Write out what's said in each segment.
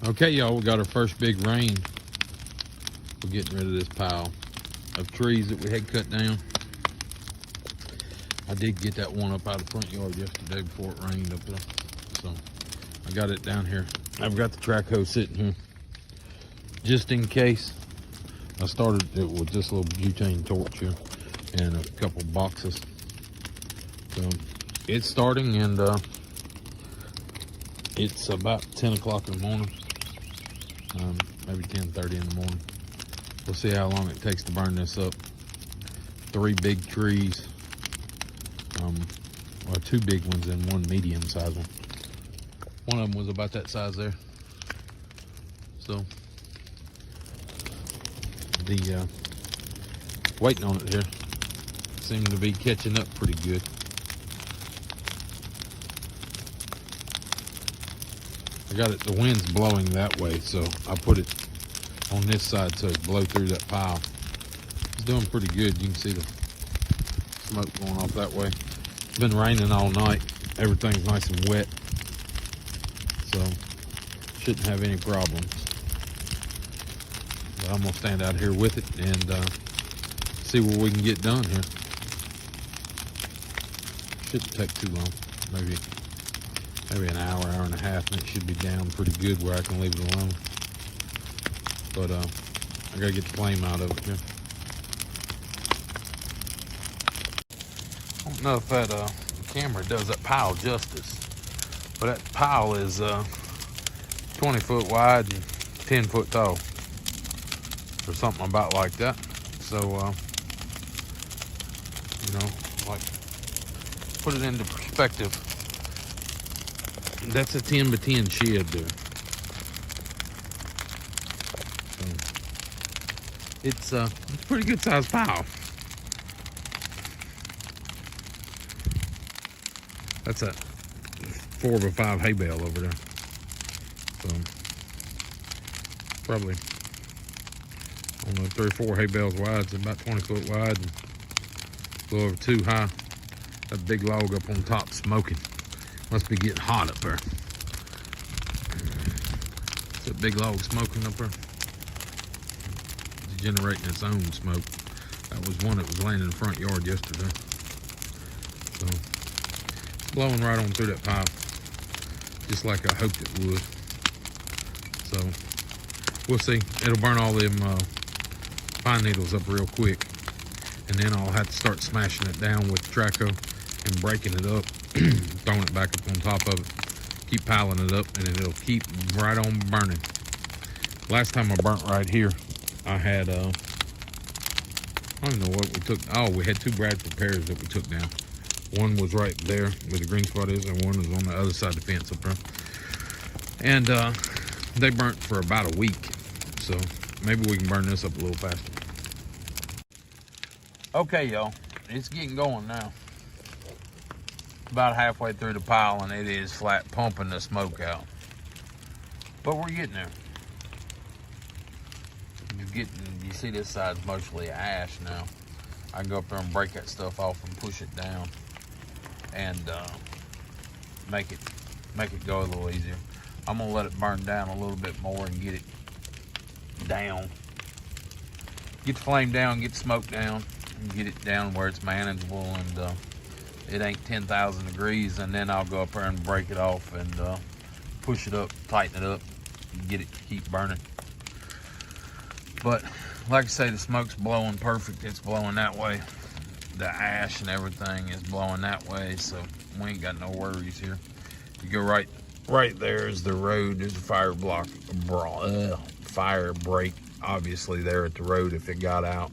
Okay, y'all, we got our first big rain. We're getting rid of this pile of trees that we had cut down. I did get that one up out of the front yard yesterday before it rained up there. So I got it down here. I've got the track hoe sitting here just in case. I started it with this little butane torch here and a couple boxes. So it's starting, and it's about 10 o'clock in the morning. Maybe 10:30 in the morning. We'll see how long it takes to burn this up. 3 big trees, or 2 big ones and 1 medium-sized one. One of them was about that size there. So the waiting on it here seems to be catching up pretty good. I got it, the wind's blowing that way, so I put it on this side so it blow through that pile. It's doing pretty good. You can see the smoke going off that way. It's been raining all night. Everything's nice and wet, so shouldn't have any problems. But I'm gonna stand out here with it and see what we can get done here. Shouldn't take too long. Maybe an hour, hour and a half, and it should be down pretty good where I can leave it alone. But I gotta get the flame out of it here. I don't know if that camera does that pile justice, but that pile is 20 foot wide and 10 foot tall, or something about like that. So you know, like, put it into perspective. That's a 10 by 10 shed there. So it's a pretty good sized pile. That's a 4 by 5 hay bale over there. So probably, I don't know, 3 or 4 hay bales wide. It's about 20 foot wide and a little over 2 high. That big log up on top smoking. Must be getting hot up there. It's that big log smoking up there. It's generating its own smoke. That was one that was laying in the front yard yesterday. So it's blowing right on through that pipe, just like I hoped it would. So we'll see. It'll burn all them pine needles up real quick, and then I'll have to start smashing it down with the track hoe and breaking it up. Throwing it back up on top of it, keep piling it up, and it'll keep right on burning. Last time I burnt right here, I had I don't know what we took. Oh, we had 2 Bradford pears that we took down. One was right there where the green spot is, and one was on the other side of the fence up there. And they burnt for about a week, so maybe we can burn this up a little faster. Okay, y'all, it's getting going now. About halfway through the pile, and it is flat pumping the smoke out. But we're getting there. You see this side's mostly ash now. I can go up there and break that stuff off and push it down, and make it go a little easier. I'm gonna let it burn down a little bit more and get it down. Get the flame down, get the smoke down, and get it down where it's manageable and it ain't 10,000 degrees, and then I'll go up there and break it off and push it up, tighten it up, and get it to keep burning. But like I say, the smoke's blowing perfect. It's blowing that way. The ash and everything is blowing that way, so we ain't got no worries here. You go right there is the road. There's a fire break obviously there at the road if it got out.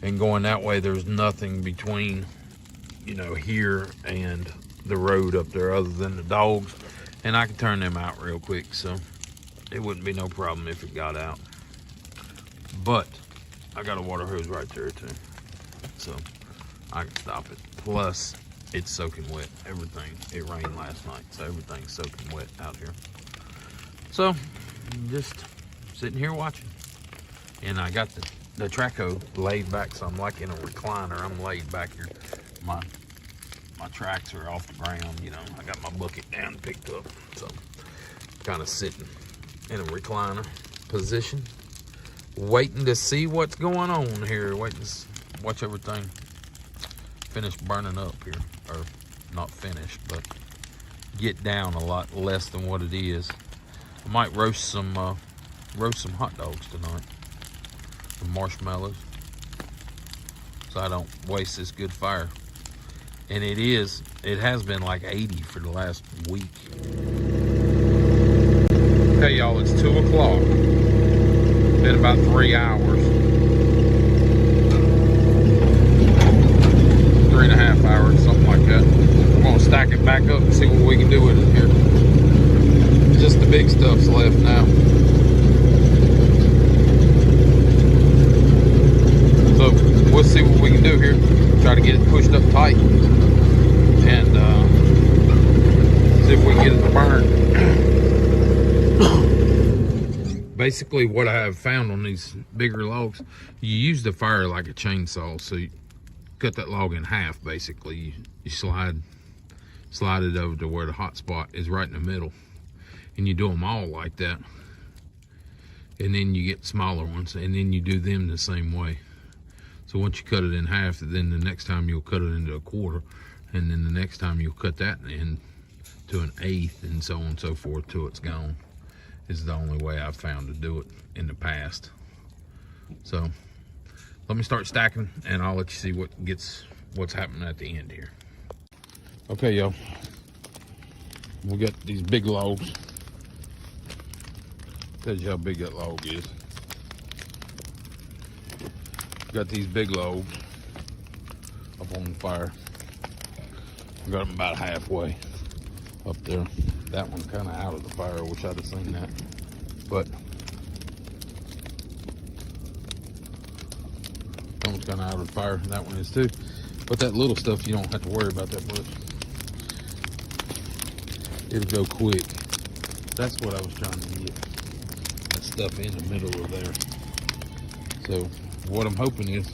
And going that way, there's nothing between, you know, here and the road up there other than the dogs, and I can turn them out real quick, so it wouldn't be no problem if it got out. But I got a water hose right there too, so I can stop it. Plus it's soaking wet. Everything, it rained last night, so everything's soaking wet out here. So just sitting here watching, and I got the track hoe laid back, so I'm like in a recliner. I'm laid back here. My tracks are off the ground, you know. I got my bucket down and picked up, so kind of sitting in a recliner position, waiting to see what's going on here. Waiting to watch everything finish burning up here, or not finish, but get down a lot less than what it is. I might roast some hot dogs tonight, some marshmallows, so I don't waste this good fire. And it has been like 80 for the last week. Okay, y'all, it's 2 o'clock. Been about 3 hours. 3.5 hours, something like that. We're gonna stack it back up and see what we can do with it here. Just the big stuff's left now. So we'll see what we can do here. Try to get it pushed up tight and see if we can get it to burn. Basically, what I have found on these bigger logs, you use the fire like a chainsaw. So you cut that log in half. Basically, you slide it over to where the hot spot is right in the middle, and you do them all like that. And then you get smaller ones, and then you do them the same way. So once you cut it in half, then the next time you'll cut it into a quarter, and then the next time you'll cut that in to an eighth, and so on and so forth till it's gone. This is the only way I've found to do it in the past. So let me start stacking, and I'll let you see what's happening at the end here. Okay, y'all, we got these big logs. Tells you how big that log is. Got these big logs up on the fire. I got them about halfway up there. That one's kind of out of the fire. I wish I'd have seen that. But that one's kind of out of the fire. That one is too. But that little stuff, you don't have to worry about that much. It'll go quick. That's what I was trying to get. That stuff in the middle of there. So what I'm hoping is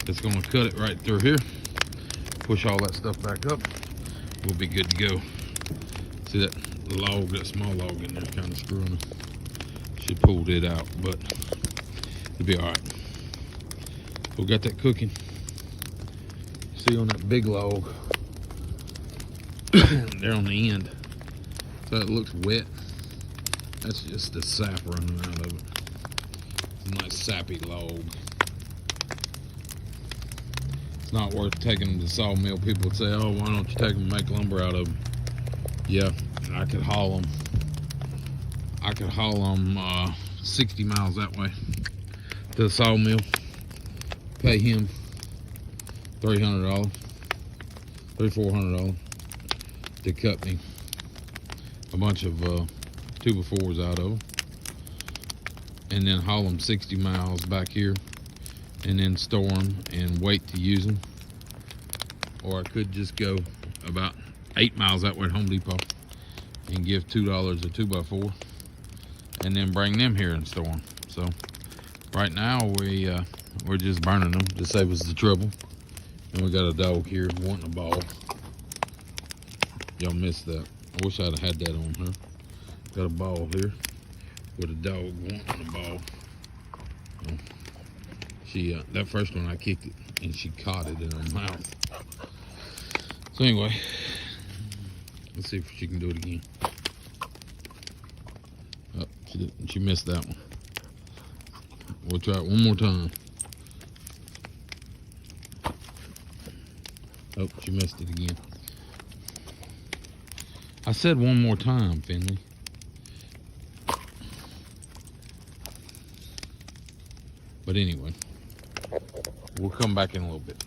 it's going to cut it right through here, push all that stuff back up. We'll be good to go. See that log, that small log in there kind of screwing it. She pulled it out, but it'll be all right. We got that cooking. See on that big log there on the end. So it looks wet. That's just the sap running out of it. It's a nice sappy log. It's not worth taking them to the sawmill. People would say, oh, why don't you take them and make lumber out of them? Yeah, I could haul them. I could haul them 60 miles that way to the sawmill. Pay him $300, $400 to cut me a bunch of 2x4s out of them, and then haul them 60 miles back here, and then store them and wait to use them. Or I could just go about 8 miles that way at Home Depot and give $2 a 2x4 and then bring them here and store them. So right now we're just burning them to save us the trouble. And we got a dog here wanting a ball. Y'all missed that. I wish I'd have had that on her. Got a ball here with a dog wanting a ball. She that first one I kicked it and she caught it in her mouth. So anyway, let's see if she can do it again. Oh, she missed that one. We'll try it one more time. Oh, she missed it again. I said one more time, Finley. But anyway, we'll come back in a little bit.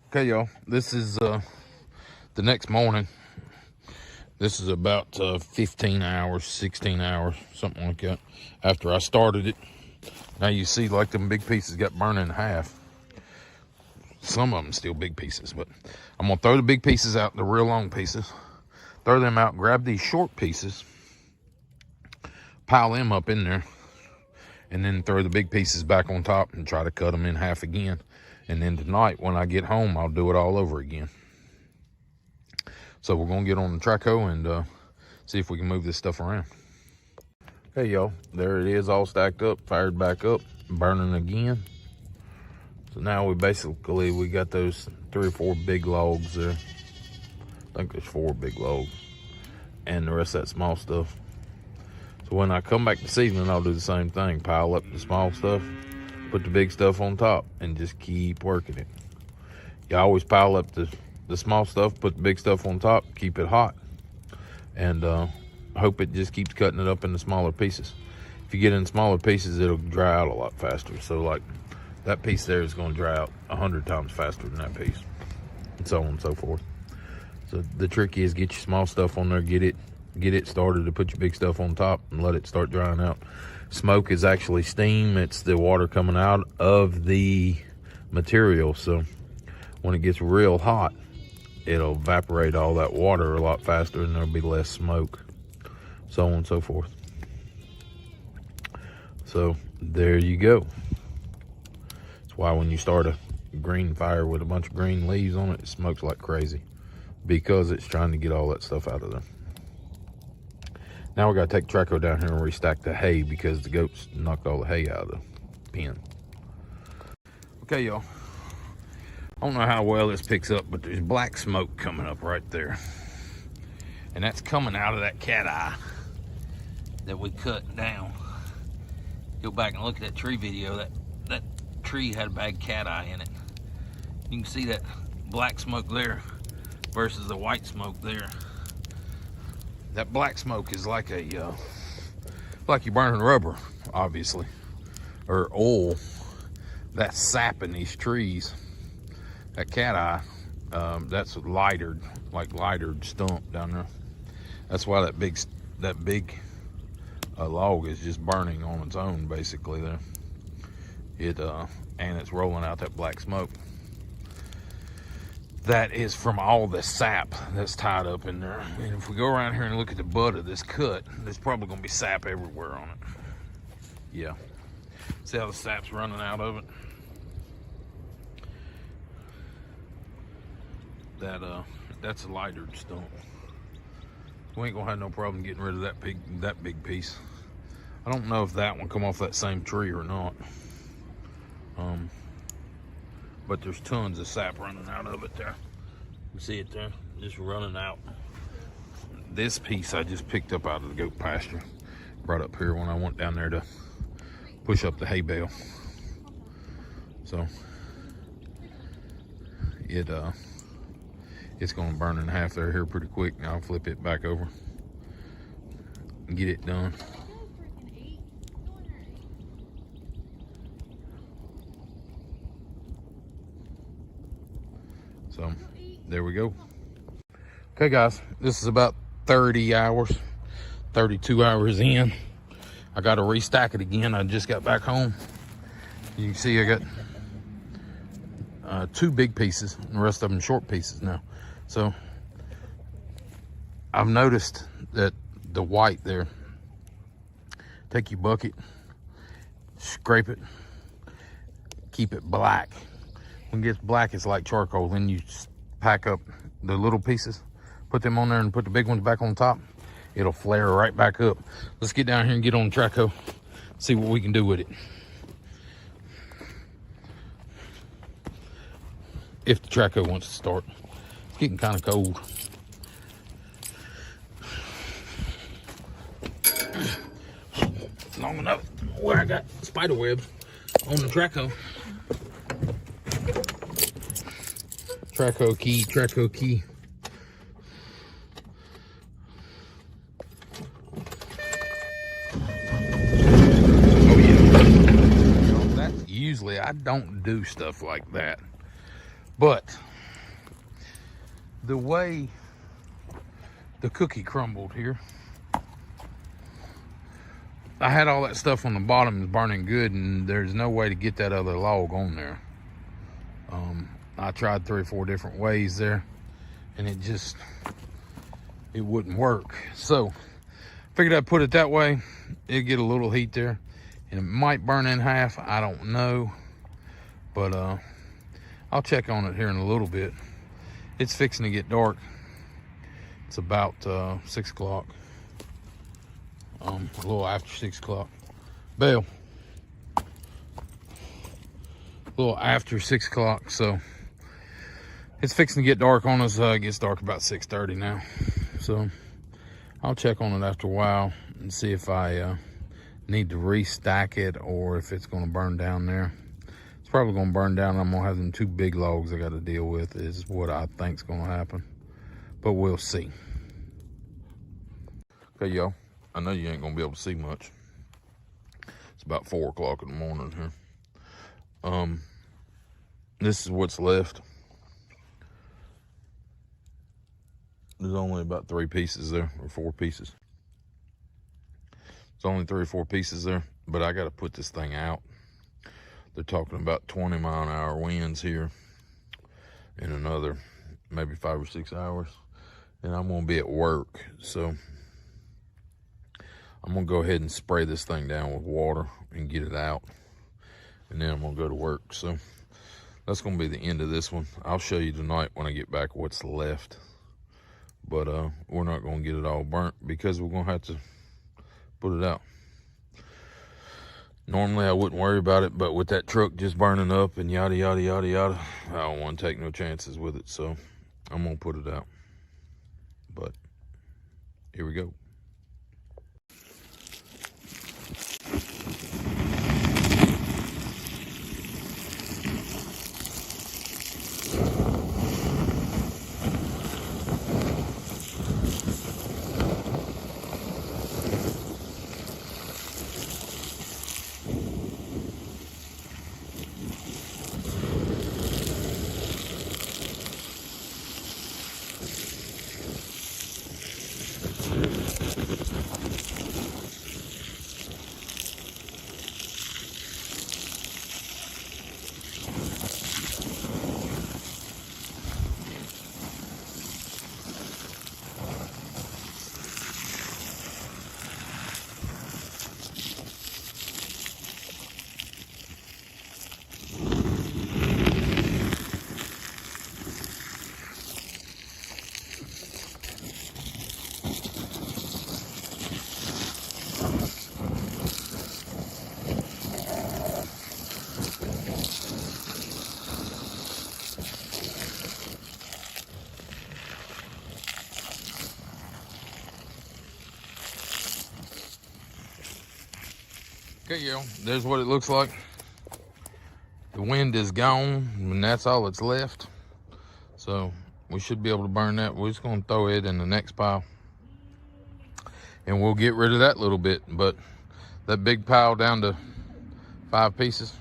Okay, y'all, this is the next morning. This is about 15 hours, 16 hours, something like that, after I started it. Now you see, like, them big pieces got burned in half. Some of them still big pieces, but I'm gonna throw the big pieces out, the real long pieces, throw them out, grab these short pieces, pile them up in there, and then throw the big pieces back on top and try to cut them in half again. And then tonight, when I get home, I'll do it all over again. So we're gonna get on the traco and see if we can move this stuff around. Hey y'all, there it is, all stacked up, fired back up, burning again. So now we got those 3 or 4 big logs there. I think there's 4 big logs, and the rest of that small stuff. So when I come back this evening, I'll do the same thing. Pile up the small stuff, put the big stuff on top, and just keep working it. You always pile up the small stuff, put the big stuff on top, keep it hot, and hope it just keeps cutting it up into smaller pieces. If you get in smaller pieces, it'll dry out a lot faster. So like that piece there is going to dry out 100 times faster than that piece, and so on and so forth. So the trick is get your small stuff on there, get it started to put your big stuff on top, and let it start drying out. Smoke is actually steam. It's the water coming out of the material. So when it gets real hot, it'll evaporate all that water a lot faster, and there'll be less smoke, so on and so forth. So there you go. That's why when you start a green fire with a bunch of green leaves on it, it smokes like crazy, because it's trying to get all that stuff out of there. Now we gotta take Traco down here and restack the hay, because the goats knocked all the hay out of the pen. Okay, y'all. I don't know how well this picks up, but there's black smoke coming up right there. And that's coming out of that cat eye that we cut down. Go back and look at that tree video. That tree had a bad cat eye in it. You can see that black smoke there versus the white smoke there. That black smoke is like like you're burning rubber, obviously, or oil. That's sapping these trees. That cat eye, that's lightered stump down there. That's why that big log is just burning on its own, basically there. And it's rolling out that black smoke. That is from all the sap that's tied up in there. And if we go around here and look at the butt of this cut, there's probably gonna be sap everywhere on it. Yeah, see how the sap's running out of it? That's a lightered stump. We ain't gonna have no problem getting rid of that big piece. I don't know if that one come off that same tree or not. But there's tons of sap running out of it there. You see it there, just running out. This piece I just picked up out of the goat pasture, brought up here when I went down there to push up the hay bale. So it's gonna burn in half there here pretty quick. I'll flip it back over and get it done. So there we go. Okay guys, this is about 32 hours in. I got to restack it again. I just got back home. You can see I got 2 big pieces, and the rest of them short pieces now. So I've noticed that the white there, take your bucket, scrape it, keep it black. When it gets black, it's like charcoal. Then you pack up the little pieces, put them on there, and put the big ones back on top. It'll flare right back up. Let's get down here and get on the Traco, see what we can do with it. If the Traco wants to start. It's getting kind of cold. Long enough where I got spider webs on the Traco. Traco key. Oh yeah. That's usually, I don't do stuff like that. But the way the cookie crumbled here, I had all that stuff on the bottom burning good, and there's no way to get that other log on there. I tried 3 or 4 different ways there, and it wouldn't work. So figured I'd put it that way. It'd get a little heat there, and it might burn in half. I don't know, but I'll check on it here in a little bit. It's fixing to get dark. It's about 6 o'clock. A little after 6 o'clock. Bell. A little after 6 o'clock, so it's fixing to get dark on us. It gets dark about 6:30 now. So I'll check on it after a while and see if I need to restack it or if it's going to burn down there. It's probably going to burn down. I'm going to have them 2 big logs I got to deal with is what I think's going to happen. But we'll see. Okay, y'all. I know you ain't going to be able to see much. It's about 4 o'clock in the morning here. This is what's left. There's only about 3 pieces there, or 4 pieces. It's only 3 or 4 pieces there, but I got to put this thing out. They're talking about 20-mile-an-hour winds here in another maybe 5 or 6 hours, and I'm going to be at work, so I'm going to go ahead and spray this thing down with water and get it out, and then I'm going to go to work. So that's going to be the end of this one. I'll show you tonight when I get back what's left, but we're not going to get it all burnt because we're going to have to put it out. Normally I wouldn't worry about it, but with that truck just burning up and yada yada yada yada, I don't want to take no chances with it, so I'm gonna put it out. But here we go. Okay, y'all, there's what it looks like. The wind is gone, and that's all that's left. So we should be able to burn that. We're just gonna throw it in the next pile, and we'll get rid of that little bit. But that big pile down to 5 pieces,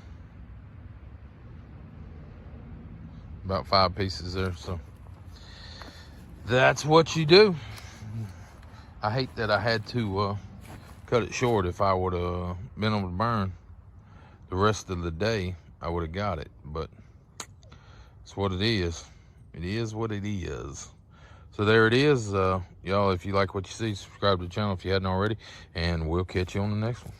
about 5 pieces there. So that's what you do. I hate that I had to cut it short. If I would have been able to burn the rest of the day, I would have got it, but it's what it is. It is what it is. So there it is. Y'all, if you like what you see, subscribe to the channel if you hadn't already, and we'll catch you on the next one.